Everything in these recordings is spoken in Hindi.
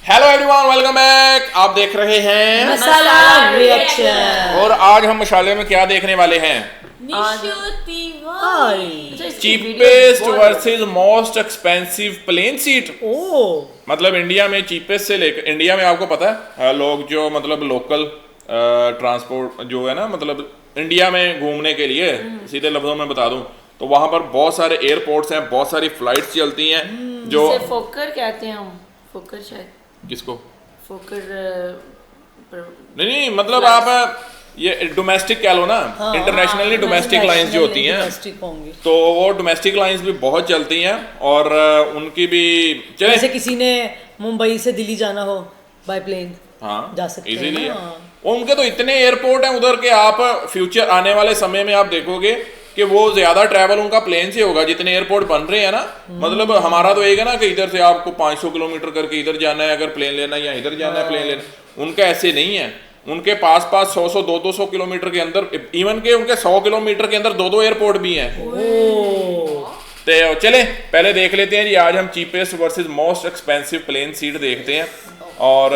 Hello everyone, welcome back. आप देख रहे हैं मसाला रिएक्शन। और आज हम मसाले में क्या देखने वाले हैं? Cheapest versus most expensive plane seat. मतलब इंडिया में चीपेस्ट से लेकर, इंडिया में आपको पता है लोग जो मतलब लोकल ट्रांसपोर्ट जो है ना, मतलब इंडिया में घूमने के लिए सीधे लफ्जों में बता दूं तो वहां पर बहुत सारे एयरपोर्ट्स हैं, बहुत सारी फ्लाइट्स चलती हैं जो फोकर कहते हैं हम। फोकर शायद किसको फोकर नहीं मतलब आप ये डोमेस्टिक कह लो ना। इंटरनेशनली डोमेस्टिक लाइंस जो होती हैं तो वो डोमेस्टिक लाइंस भी बहुत चलती हैं और उनकी भी जैसे किसी ने मुंबई से दिल्ली जाना हो बाय प्लेन जा सकते हैं इजीली है। उनके तो इतने एयरपोर्ट हैं उधर के, आप फ्यूचर आने वाले समय में आप देखोगे कि वो ज्यादा ट्रैवल उनका प्लेन से होगा जितने एयरपोर्ट बन रहे हैं ना। मतलब हमारा तो एक है ना कि इधर से आपको 500 किलोमीटर करके इधर जाना है अगर प्लेन लेना है, या इधर जाना है प्लेन लेना। उनका ऐसे नहीं है, उनके पास 100 200 किलोमीटर के अंदर, इवन के उनके 100 किलोमीटर के अंदर दो एयरपोर्ट भी हैं। तो चले पहले देख लेते हैं जी, आज हम cheapest versus most expensive plane seat देखते हैं और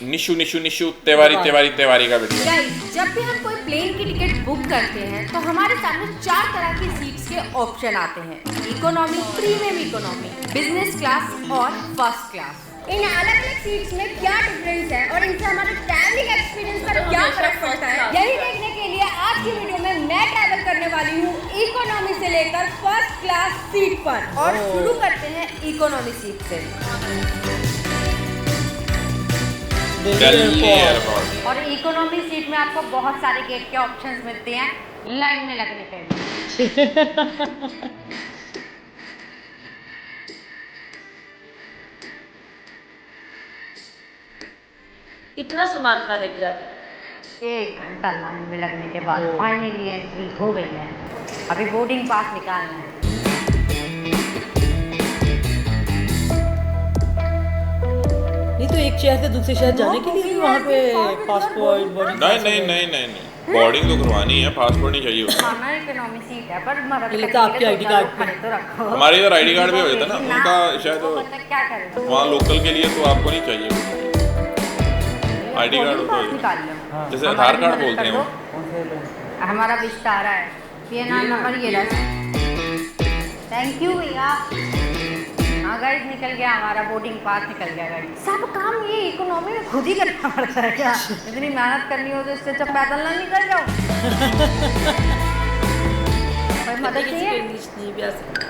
निशु निशु निशु तिवारी तिवारी तिवारी का वीडियो। जब भी हम कोई प्लेन की टिकट बुक करते हैं तो हमारे सामने 4 तरह की सीट्स के ऑप्शन आते हैं: economy, premium economy, business class और फर्स्ट क्लास। इन अलग अलग सीट्स में क्या डिफरेंस है और इनसे हमारे ट्रैवलिंग एक्सपीरियंस पर क्या फर्क पड़ता है, यही देखने के लिए आज की वीडियो में मैं ट्रैवल करने वाली हूँ इकोनॉमी से लेकर फर्स्ट क्लास सीट पर। और शुरू करते हैं इकोनॉमी सीट से। और इकोनॉमी सीट में आपको बहुत सारे गेट के ऑप्शंस मिलते हैं लाइन में लगने के लिए। इतना सामान का लग जाता है। 1 घंटा लाइन में लगने के बाद फाइनली एंट्री हो गई है। अभी बोर्डिंग पास निकालना है। नहीं तो एक शहर से दूसरे शहर जाने के लिए भी वहाँ पे पासपोर्ट बोर्डिंग नहीं बोर्डिंग तो करवानी है, पासपोर्ट नहीं चाहिए उसका। खाना इकोनॉमी सीट है पर आपके आईडी कार्ड पे तो रखो। हमारे इधर आईडी कार्ड भी हो जाता है ना उनका शायद, क्या करें वहाँ लोकल के लिए तो आपको नहीं चाहिए आईडी कार्ड होता है, जैसे आधार कार्ड बोलते हैं वो। हमारा विस्तारा है, ये नंबर ये रहा। थैंक यू भैया। हाँ गाइस, निकल गया हमारा बोर्डिंग पास, निकल गया गाइस। सब काम ये इकोनॉमी में खुद ही करना पड़ता है क्या? इतनी मेहनत करनी हो तो इससे अच्छा पैदल ना निकल जाओ। मदद चाहिए? नहीं भी आ सकता।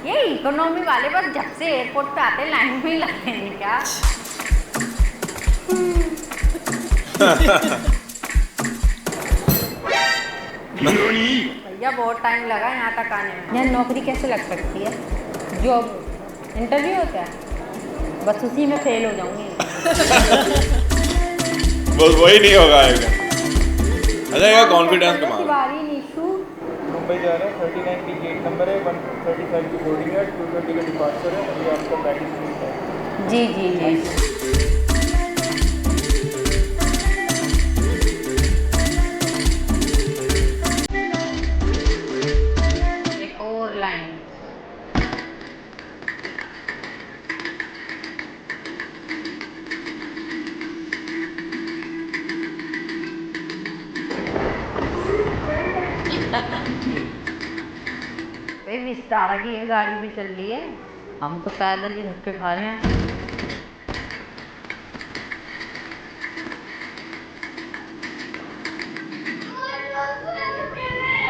ये इकोनॉमी वाले बस जब से एयरपोर्ट पे आते लाइन में ही लगते हैं क्या? भैया बहुत टाइम लगा यहाँ तक आने में। यहाँ नौकरी कैसे लग सकती है? जॉब इंटरव्यू होता है, बस उसी में फेल हो जाऊंगी। बस वही नहीं होगा अच्छा कॉन्फिडेंस कमा। तिवारी निशु मुंबई जा रहे हैं, 39 की गेट नंबर है, 135 की बोर्डिंग है, 220 का डिपार्चर है। अभी आपका बैगेज मिलता है। जी जी जी। एक और लाइन। विस्तारा की ये गाड़ी भी चल रही है, हम तो पैदल ही धक्के खा रहे हैं।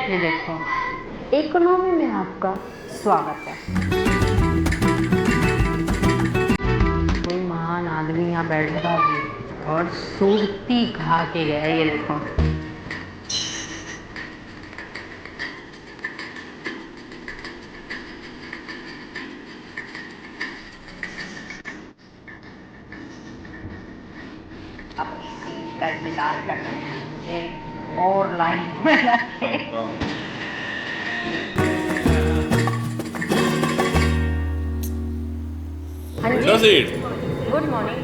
ये देखो, इकोनॉमी में आपका स्वागत है। कोई महान आदमी यहाँ बैठा और सूरती खा के गया। ये देखो, का इंतजार कर रहे हैं एक और लाइन में लगे। हाँ जी, गुड मॉर्निंग।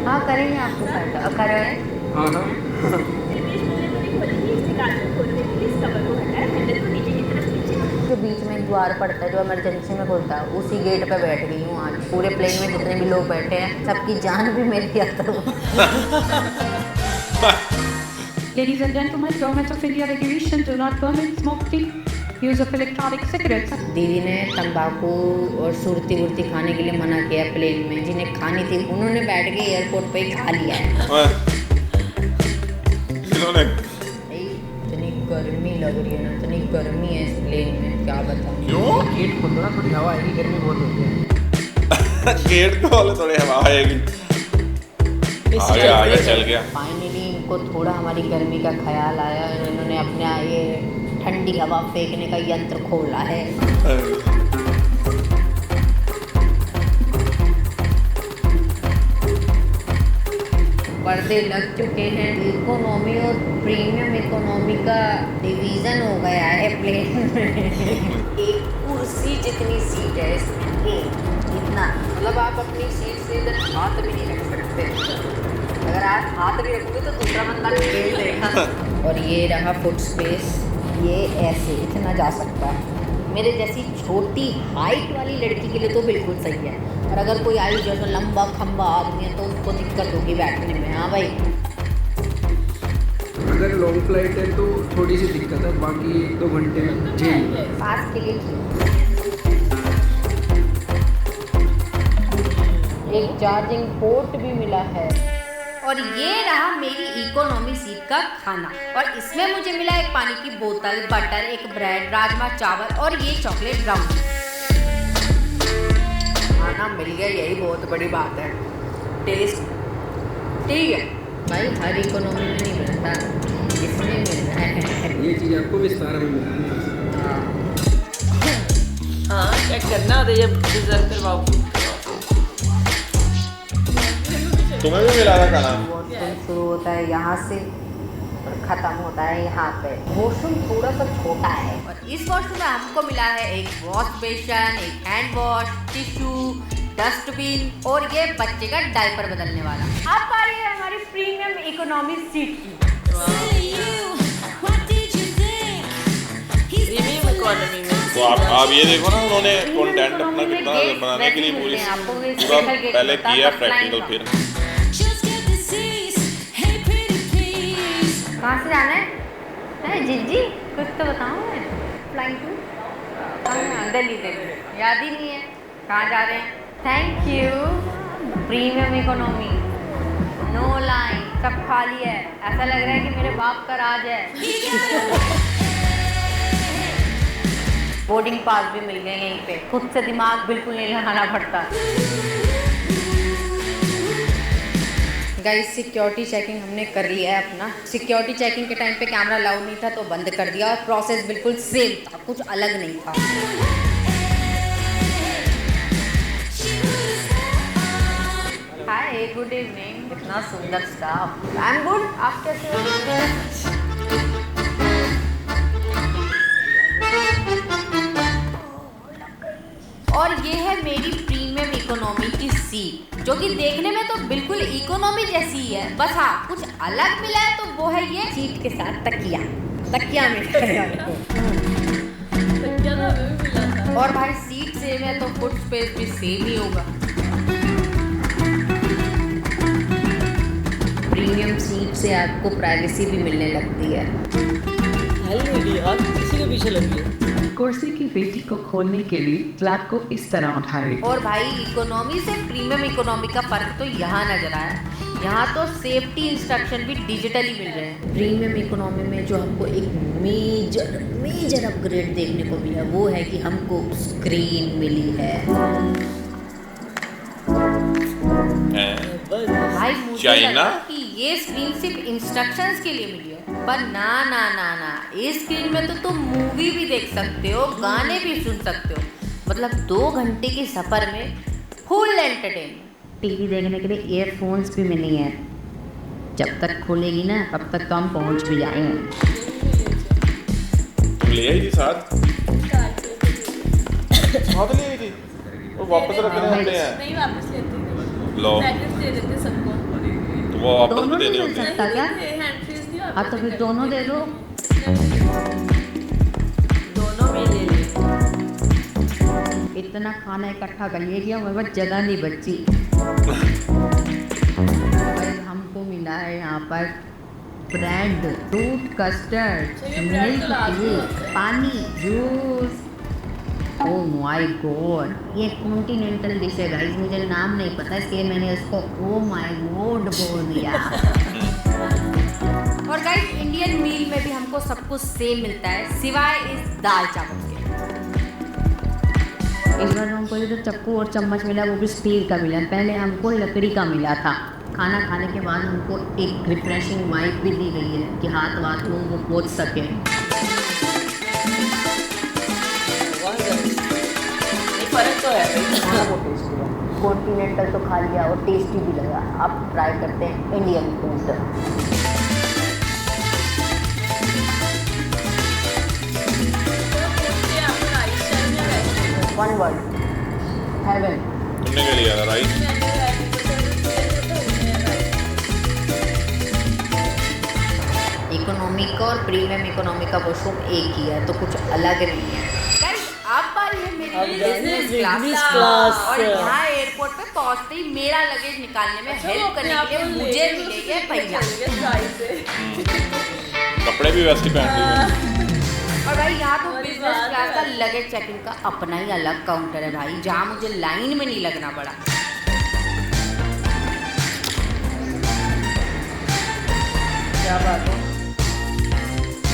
हाँ करेंगे आपको फायदा करें। जो बीच में एक द्वार पड़ता है जो इमरजेंसी में खुलता है, उसी गेट पे बैठ गई हूँ आज। पूरे प्लेन में जितने भी लोग बैठे हैं सबकी जान भी मेरी हथ में। Ladies and gentlemen, Government of India regulation do not permit smoking, use of electronic cigarettes. दीदी ने तंबाकू और सुरती वुरती खाने के लिए मना किया प्लेन में। जिन्हें खानी थी उन्होंने बैठ के एयरपोर्ट पे ही खा लिया है। इतनी गर्मी लग रही है ना, इतनी गर्मी है इस प्लेन में, क्या बताऊँ। क्यों? गेट खोल दो ना, थोड़ी हवा आएगी, गर्मी बहुत होती है। गेट खोले थोड़ी हवा आएगी। आगे चल गया। फाइनली इनको थोड़ा हमारी गर्मी का ख्याल आया और इन्होंने अपना ये ठंडी हवा फेंकने का यंत्र खोला है। पर्दे लग चुके हैं। इकोनॉमी और प्रीमियम इकोनॉमी का डिवीज़न हो गया है प्लेन में। एक कुर्सी जितनी सीट है इसमें, इतना, मतलब आप अपनी सीट से इधर हाथ भी नहीं रख सकते। अगर आप हाथ भी रखोगे तो दूसरा बंदा खेल देगा। और ये रहा फुट स्पेस, ये ऐसे इतना जा सकता है। मेरे जैसी छोटी हाइट वाली लड़की के लिए तो बिल्कुल सही है, और अगर कोई आई जैसा लंबा खंबा आदमी है तो उसको दिक्कत होगी बैठने में। हाँ भाई, अगर लॉन्ग फ्लाइट है तो थोड़ी सी दिक्कत है, बाकी 1-2 घंटे झेल। पास के लिए एक चार्जिंग पोर्ट भी मिला है। और ये रहा मेरी इकोनॉमी सीट का खाना, और इसमें मुझे मिला एक पानी की बोतल, बटर, एक ब्रेड, राजमा चावल और ये चॉकलेट ब्राउनी। खाना मिल गया, यही बहुत बड़ी बात है। टेस्ट ठीक है भाई, हर इकोनॉमी में नहीं मिलता, इसमें मिल रहा है। ये चीज़ आपको विस्तार में मिलती है। हाँ, चेक करना होता है जब रिजर्व करवाओ। तुम्हें भी मिला था खाना? वॉशरूम शुरू होता है यहाँ से और ख़त्म होता है यहाँ पे। वॉशरूम थोड़ा सा छोटा है, और इस वॉशरूम में हमको मिला है एक वॉश बेसिन, एक हैंड वॉश, टिश्यू, डस्टबिन और ये बच्चे का डायपर बदलने वाला। अब आ रही है हमारी प्रीमियम इकोनॉमी सीट की। प्रीमियम इकोनॉमी में तो आप ये देखो ना, उन्होंने कंटेंट अपना कितना बनाने के लिए पूरा पहले किया प्रैक्टिकल। फिर कहाँ से जाना है जीजी, कुछ तो बताओ। मैं फ्लाइंग टू दिल्ली, याद ही नहीं है कहाँ जा रहे हैं। Thank you. Premium economy, no line, सब खाली है। ऐसा लग रहा है कि मेरे बाप का राज है। बोर्डिंग पास भी मिल गए यहीं पे, खुद से दिमाग बिल्कुल नहीं लगाना पड़ता। गाइस, सिक्योरिटी चेकिंग हमने कर लिया है अपना। सिक्योरिटी चेकिंग के टाइम पे कैमरा अलाउ नहीं था तो बंद कर दिया, और प्रोसेस बिल्कुल सेम था, कुछ अलग नहीं था। हाय, गुड इवनिंग। इतना सुंदर स्टाफ। आई एम गुड, आप कैसे हो? और ये है मेरी प्रीमियम इकोनॉमी की सीट, जो कि देखने में तो बिल्कुल इकोनॉमी जैसी ही है, बस हाँ कुछ अलग मिला है, तो वो है ये सीट के साथ तकिया। तकिया मिला है। और भाई सीट सेम है तो फुट स्पेस भी सेम ही होगा। प्रीमियम सीट से आपको प्राइवेसी भी मिलने लगती है। आप किसी के पीछे लगी है। कुर्सी की पेटी को खोलने के लिए फ्लैप को इस तरह उठाएं। और भाई, इकोनॉमी से प्रीमियम इकोनॉमी का फर्क तो यहाँ नजर आया। यहाँ तो सेफ्टी इंस्ट्रक्शन भी डिजिटली मिल रहे हैं। प्रीमियम इकोनॉमी में जो हमको एक मेजर अपग्रेड देखने को मिला वो है कि हमको स्क्रीन मिली है। भाई मुझे लगा कि ये स्क्रीन सिर्फ इंस्ट्रक्शंस के लिए मिली है, पर ना ना ना ना, इस स्क्रीन में तो तुम मूवी भी देख सकते हो, गाने भी सुन सकते हो। मतलब 2 घंटे के सफर में फुल एंटरटेनमेंट। टीवी देखने के लिए ईयरफोन्स भी मिली हैं। जब तक खोलेगी ना तब तक तो हम पहुंच भी जाएंगे। तुम ले आई थी साथ ले आई थी और वापस रखने होते हैं। नहीं वापस लेते लो पैकेज दे देते सबको। तो वो वापस दोनों भी देने नहीं मिल होते हैं। सकता क्या? हैंड फ्रीज हाँ तो फिर दोनों दे दो। दोनों में ले ले। इतना खाना इकट्ठा कर लिया कि हमारे पास जगह नहीं बची। भाई हमको मिला है यहाँ पर bread, fruit custard, milk cake, पानी, जूस। ओह माय गॉड, ये कॉन्टिनेंटल डिश है गाइस, मुझे नाम नहीं पता इसलिए मैंने इसको ओह माय गॉड बोल दिया। और गाइस इंडियन मील में भी हमको सब कुछ सेम मिलता है सिवाय इस दाल चावल के। इस बार हमको जो चक्कू और चम्मच मिला वो भी स्टील का मिला, पहले हमको लकड़ी का मिला था। खाना खाने के बाद हमको एक रिफ्रेशिंग वाइप भी दी गई है कि हाथ वाथ लोग वो पोंछ सके। फर्क तो है कॉन्टिनेंटल तो खा लिया और टेस्टी भी लगा। अब ट्राई करते हैं Indian food. One word, heaven. तुमने क्या लिया था राइस? इकोनॉमिक और प्रीमियम इकोनॉमिक का वॉशरूम एक ही है तो कुछ अलग नहीं है। गाइस अब बारी है मेरी अब बिजनेस business क्लास class। और यहाँ एयरपोर्ट पे पहुँचते ही मेरा लगेज निकालने में हेल्प करने के लिए मुझे मिले ये भैया। कपड़े भी वैसे पहन लिए। और भाई यहाँ तो बिजनेस क्लास का लगेज चेकिंग का अपना ही अलग काउंटर है भाई, जहाँ मुझे लाइन में नहीं लगना पड़ा। क्या बात है।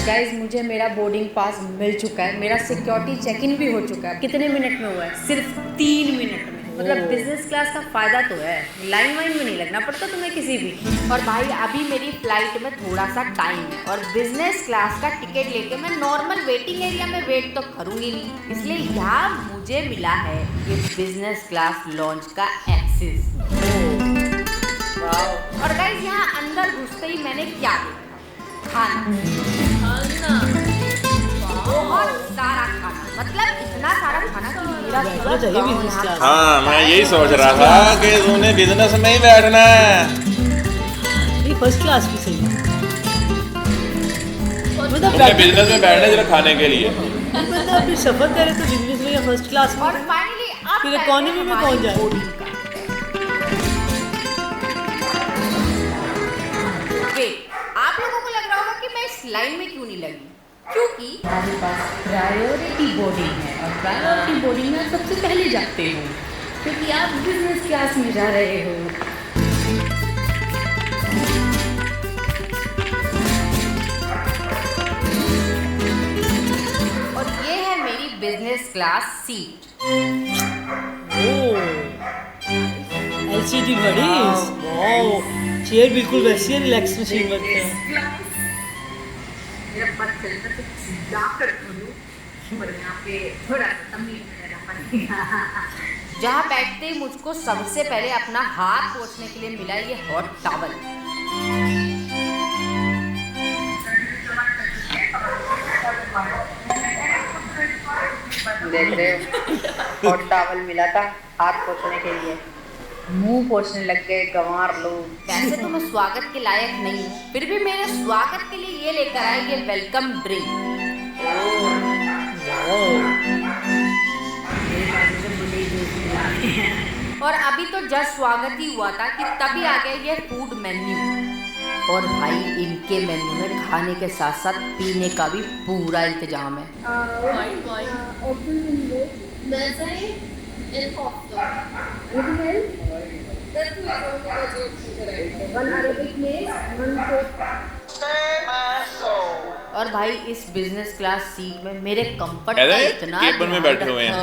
गाइज मुझे मेरा बोर्डिंग पास मिल चुका है, मेरा सिक्योरिटी चेक इन भी हो चुका है। कितने मिनट में हुआ है? सिर्फ 3 मिनट में। मतलब बिजनेस क्लास का फ़ायदा तो है, लाइन वाइन में नहीं लगना पड़ता तुम्हें किसी भी। और भाई अभी मेरी फ्लाइट में थोड़ा सा टाइम है और बिजनेस क्लास का टिकट लेके मैं नॉर्मल वेटिंग एरिया में वेट तो करूँगी नहीं, इसलिए यहाँ मुझे मिला है ये बिजनेस क्लास लॉन्च का एक्सेस। और गाइज यहाँ अंदर घुसते ही मैंने क्या देखा? खाना, बहुत सारा खाना, मतलब इतना सारा खाना कि मेरा पूरा गाँव यहाँ खा। हाँ मैं यही सोच रहा था कि तूने बिजनेस में ही बैठना है। नहीं फर्स्ट क्लास भी सही है। मतलब तुमने बिजनेस में बैठना है सिर्फ खाने के लिए। मतलब अपनी सफर करे तो बिजनेस में या फर्स्ट क्लास में। और फाइनली अब फिर इकोनॉमी में कौन जाए? आप लोगों को लग रहा होगा कि मैं इस लाइन में क्यों नहीं लगी, क्योंकि हमारे पास प्रायोरिटी बोर्डिंग है और प्रायोरिटी बोर्डिंग में आप सबसे पहले जाते हो क्योंकि आप बिजनेस क्लास में जा रहे हो। और ये है मेरी business class seat. LCD बड़ीज, wow chair बिल्कुल वैसी है, रिलैक्स मशीन बनते हैं। जहाँ बैठते ही मुझको सबसे पहले अपना हाथ पोंछने के लिए मिला ये हॉट टॉवल। देख रहे हो हॉट टॉवल मिला था हाथ पोंछने के लिए, मुंह पोंछने लग गए गंवार लोग। वैसे तो मैं स्वागत के लायक नहीं हूँ, फिर भी मेरे स्वागत के लिए ये लेकर आए ये वेलकम ड्रिंक। और अभी तो जस्ट स्वागत ही हुआ था कि तभी आ गया ये फूड मेन्यू। और भाई इनके मेन्यू में खाने के साथ साथ पीने का भी पूरा इंतजाम है। और भाई इस बिजनेस क्लास सीट में मेरे कंफर्ट का इतना केबिन में बैठे हुए हैं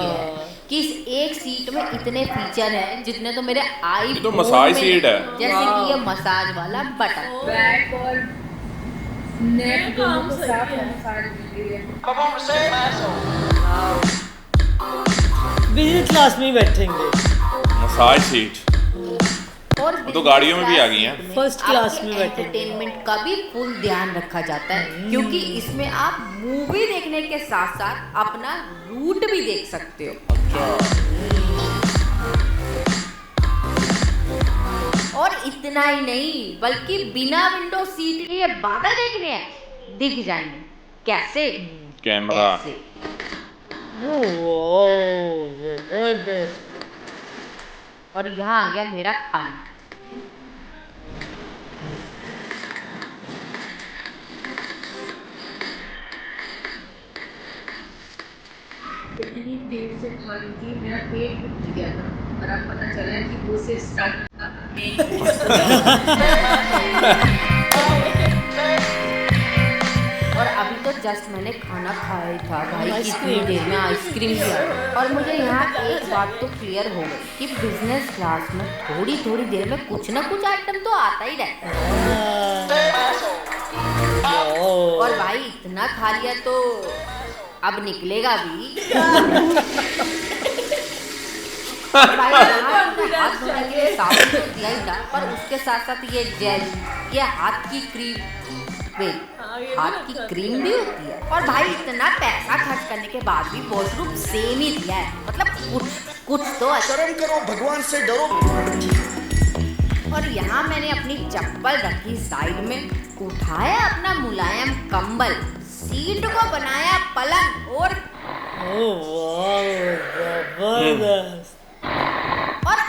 कि इस एक सीट में इतने फीचर हैं जितने तो मेरे आई ये तो मसाज सीट है। जैसे कि ये मसाज वाला बटन, बैक और नेक दोनों को साफ बिजनेस क्लास में ही बैठेंगे। मसाज सीट और वो तो गाड़ियों में भी आ गई हैं। फर्स्ट क्लास में बैठे। एंटरटेनमेंट का भी फुल ध्यान रखा जाता है क्योंकि इसमें आप मूवी देखने के साथ साथ अपना रूट भी देख सकते हो। और इतना ही नहीं बल्कि बिना विंडो सीट लिए बादल देखने हैं, दिख जाएंगे। कैसे? कैमरा। ऐसे। और यहाँ आ गया मेरा खाना। इतनी देर से खा रही थी, मेरा पेट भी फट गया था और अब पता चला कि वो से स्टार्ट और अभी तो जस्ट मैंने खाना खाया ही था भाई, कितनी देर में आइसक्रीम भी आ गई। और मुझे यहाँ एक बात तो क्लियर हो गई कि बिजनेस क्लास में थोड़ी थोड़ी देर में कुछ ना कुछ आइटम तो आता ही रहता है। और भाई इतना खा लिया तो अब निकलेगा भी। भाई हाथ धोने के लिए साबुन तो दिया ही था, पर उसके साथ साथ ये जेल, ये हाथ की क्रीम, हाथ की क्रीम भी होती है। और भाई इतना पैसा खर्च करने के बाद भी वॉशरूम सेम ही दिया है, मतलब कुछ तो शर्म करो, भगवान से डरो। और यहाँ मैंने अपनी चप्पल रखी साइड में, उठाया अपना मुलायम कंबल, सीट को बनाया पलंग और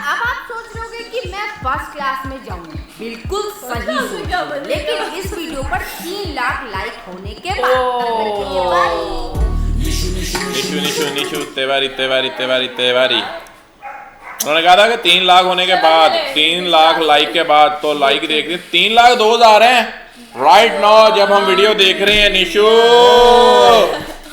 अब आप सोच रहे होंगे कि मैं फर्स्ट क्लास में जाऊंगी। बिल्कुल सही सोच, लेकिन इस वीडियो पर 3 लाख लाइक होने के बाद निशु तेवारी उन्होंने कहा था कि 3 लाख होने के बाद, 3 लाख लाइक के बाद, तो लाइक देख रहे 3 लाख 2000 हैं राइट नाउ जब हम वीडियो देख रहे हैं। निशु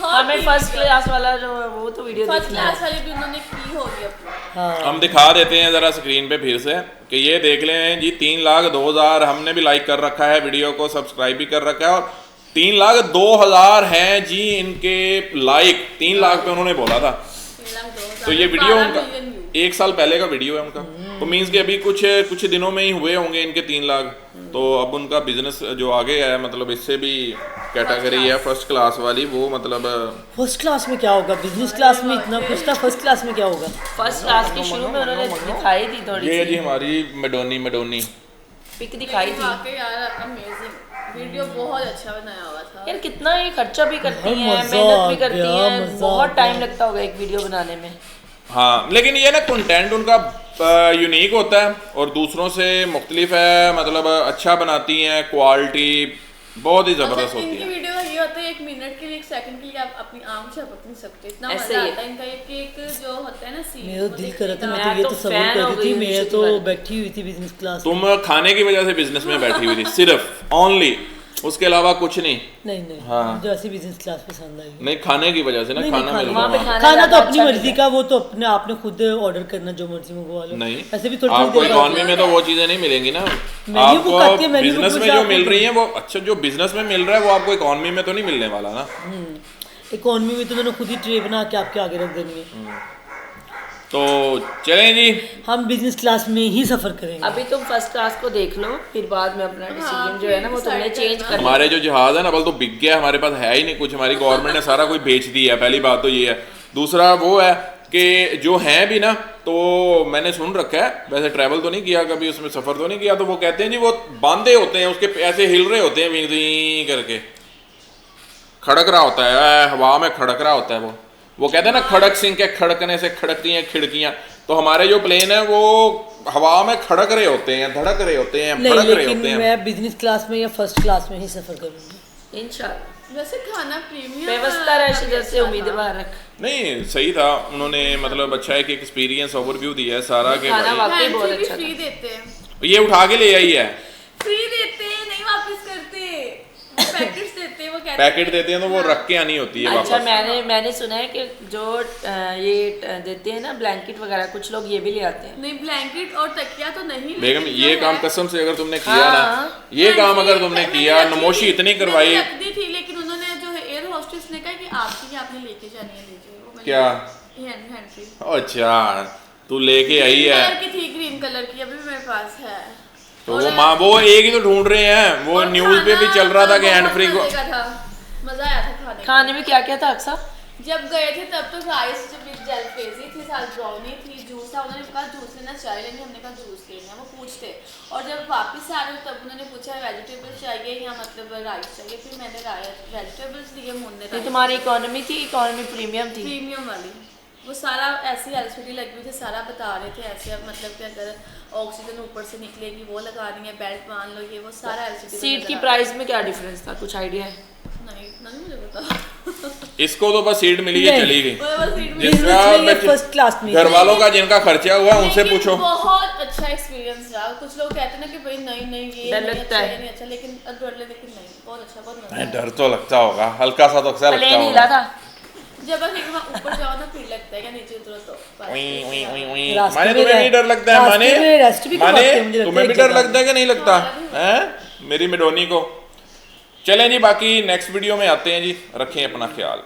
हमें फर्स्ट क्लास वाला जो वो तो वीडियो फर्स्ट देखना क्लास है। वाली भी उन्होंने की होगी अपनी। हम दिखा देते हैं जरा स्क्रीन पे फिर से कि ये देख लें जी 3 लाख 2000 हमने भी लाइक कर रखा है, वीडियो को सब्सक्राइब भी कर रखा है और 3 लाख 2000 हैं जी इनके लाइक। 3 लाख पे उन्होंने बोला था। तो ये वीडियो उनका 1 साल पहले का वीडियो है उनका, तो मीन्स कि अभी कुछ दिनों में ही हुए होंगे इनके 3 लाख। तो अब उनका बिजनेस जो आगे है, मतलब इससे भी कैटेगरी है फर्स्ट क्लास वाली, वो मतलब फर्स्ट क्लास में क्या होगा, बिजनेस क्लास में इतना कुछ था, फर्स्ट क्लास में क्या होगा। फर्स्ट क्लास के शुरू में उन्होंने दिखाई थी थोड़ी ये जी हमारी मेडोनी पिक दिखाई थी। वाकई यार अमेजिंग वीडियो, बहुत अच्छा बनाया हुआ था यार कितना ये खर्चा भी करती हैं, मजा मेहनत भी आ करती गया, हैं, मजा बहुत आ टाइम गया। लगता होगा एक वीडियो बनाने में। हाँ, लेकिन ये ना कंटेंट उनका यूनिक होता है और दूसरों से मुख्तलिफ है, मतलब अच्छा बनाती हैं, क्वालिटी बहुत ही ज़बरदस्त होती इनकी है। वीडियो का ये होता है 1 मिनट के लिए 1 सेकंड के लिए आप अपनी आंख झपक नहीं सकते, इतना ऐसे मजा ही। आता है इनका। एक जो होता है ना सीन, मेरा दिल कर रहा था, मैं तो ये तो सबर कर रही थी, मैं तो बैठी हुई थी बिजनेस क्लास में। तुम खाने की वजह से बिजनेस में बैठी हुई थी सिर्फ, ओनली, उसके अलावा कुछ नहीं। नहीं हाँ। मुझे ऐसी बिजनेस क्लास पसंद आई। नहीं, खाने की वजह से ना, खाना मिल रहा। खाना तो अपनी मर्जी का, वो तो अपने आपने खुद ऑर्डर करना, जो मर्जी मंगवा लो। नहीं, ऐसे भी थोड़ी आपको इकोनॉमी में तो वो चीजें नहीं मिलेंगी ना। आपको बिजनेस में जो मिल रही है वो, अच्छा जो बिजनेस में मिल रहा है वो आपको इकोनॉमी में तो नहीं मिलने वाला ना। इकोनॉमी में तो मैंने खुद ही ट्रे बना के आपके आगे रख देनी है। तो चलें जी, हम बिजनेस क्लास में ही सफर करेंगे। अभी तुम फर्स्ट क्लास को देख लो, फिर बाद में अपना डिसीजन जो है ना वो तुमने चेंज कर। हमारे जो जहाज है ना, बल तो बिक गया, हमारे पास है ही नहीं कुछ, हमारी गवर्नमेंट ने सारा कुछ बेच दिया है। पहली बात तो ये है। दूसरा वो है कि जो हैं भी ना, तो मैंने सुन रखा है, वैसे ट्रैवल तो नहीं किया कभी, उसमें सफ़र तो नहीं किया, तो वो कहते हैं जी वो बांधे होते हैं, उसके ऐसे हिल रहे होते हैं वीं करके, खड़क रहा होता है, हवा में खड़क रहा होता है वो कहते हैं ना खड़क सिंह के खड़कने से खड़कती हैं खिड़कियां। तो हमारे जो प्लेन है वो हवा में खड़क रहे होते हैं, धड़क रहे होते हैं, नहीं, फड़क रहे होते लेकिन हैं। मैं बिजनेस क्लास में या फर्स्ट क्लास में ही सफर करूंगी इंशाल्लाह। वैसे खाना प्रीमियम व्यवस्था रहे जैसे उम्मीदवार रख। नहीं, सही था, उन्होंने मतलब अच्छा है कि एक्सपीरियंस ओवरव्यू दिया है सारा के खाना भाई। वाकई बहुत अच्छा फ्री देते हैं, ये उठा के ले आई है, फ्री देते हैं, नहीं वापस करते, पैकेट्स देते हैं, वो कहते पैकेट देते हैं तो वो रख के आनी होती है अच्छा, वापस। मैंने सुना है कि जो ये देते हैं ना ब्लैंकेट वगैरह, कुछ लोग ये भी ले आते हैं। नहीं, ब्लैंकेट और तकिया तो नहीं। बेगम, लेकिन ये जो काम है- कसम से अगर तुमने किया ना, हाँ। ये काम अगर तुमने मैंने किया, रखी नमोशी थी, इतनी करवाई। मैंने रख दी थी, लेकिन उन्होंने जो है एयर होस्टेस ने कहा कि आपने लेके जानी है, लीजिए। वो मैंने क्या? Hand free. अच्छा, तू लेके आई है, कलर की थी, ग्रीन कलर की, अभी मेरे पास है। तो वो माँ वो एक ही तो ढूंढ रहे हैं। वो और न्यूज पे भी खाना चल रहा था कि हैंड बहुत फ्री को। मजे का था, मजा आया था खाने खाने में क्या क्या था अक्सर? जब गए थे तब तो राइस विद जलपेजी थी, साथ ब्राउनी थी, जूस था, उन्होंने कहा जूस लेना चाय लेंगे, हमने कहा जूस लेना है, वो पूछते। और जब वापस से आ रहे तब उन्होंने पूछा वेजिटेबल्स चाहिए या मतलब राइस चाहिए, फिर मैंने वेजिटेबल्स दिए, मुन्ने ये तुम्हारी इकोनॉमी थी, इकोनॉमी प्रीमियम थी? प्रीमियम वाली। वो सारा ऐसी एलसीडी लगी हुई थी, सारा बता रहे थे ऐसे, अब मतलब कि अगर ऑक्सीजन ऊपर से निकलेगी वो लगानी है, बेल्ट मान लो, ये वो सारा एलसीडी। सीट की प्राइस में क्या डिफरेंस था, कुछ आइडिया है? नहीं, नहीं मुझे पता। इसको तो बस सीट मिली है, चली गई। फर्स्ट क्लास में घर वालों का जिनका खर्चा हुआ उनसे पूछो। बहुत अच्छा एक्सपीरियंस रहा। कुछ लोग कहते हैं ना कि भाई नहीं ये डर नहीं लगता अच्छा, है। ये नहीं अच्छा, लेकिन लेकिन नहीं, बहुत अच्छा, बहुत मजा नहीं, डर तो लगता होगा, हल्का सा तो अक्सर लगता प्लेन हिला होगा। था? जब बस एक बार ऊपर जाओ ना फिर लगता है कि नीचे उतरो तो बस। रास्ते माने में तुम्हें नहीं डर लगता है? रास्ते में रेस्ट भी माने करवाते हैं, मुझे लगता है तुम्हें भी एक डर जगह। लगता है कि नहीं लगता है मेरी मिडोनी को? चलें जी, बाकी नेक्स्ट वीडियो में आते हैं जी, रखें अपना ख्याल।